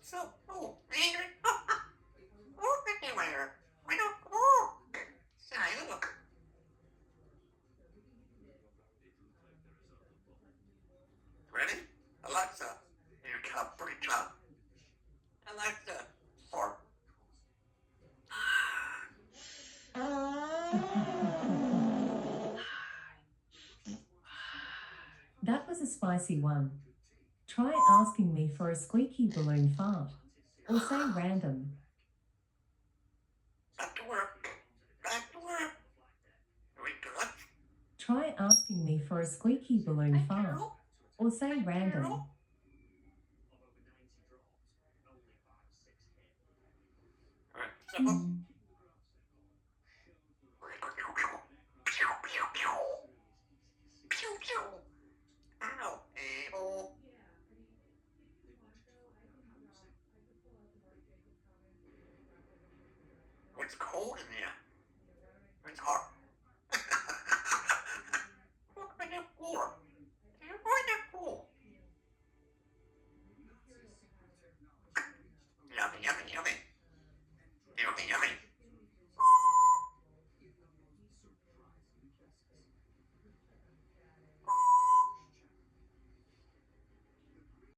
So, oh, oh, anywhere. I don't, oh, say, look. Ready? Alexa, you got pretty job. Alexa, for. That was a spicy one. Try asking me for a squeaky balloon fart. Or say random. Back to work. Back to work. Are we good? Try asking me for a squeaky balloon Hi, fart. Carol. Or say Hi, random. Carol. All right, step up. Pew, pew, pew. Pew, pew. Ow. Oh. It's cold in here. It's hot. Look at that floor. You're going to cool. Yummy, yummy, yummy. Yummy,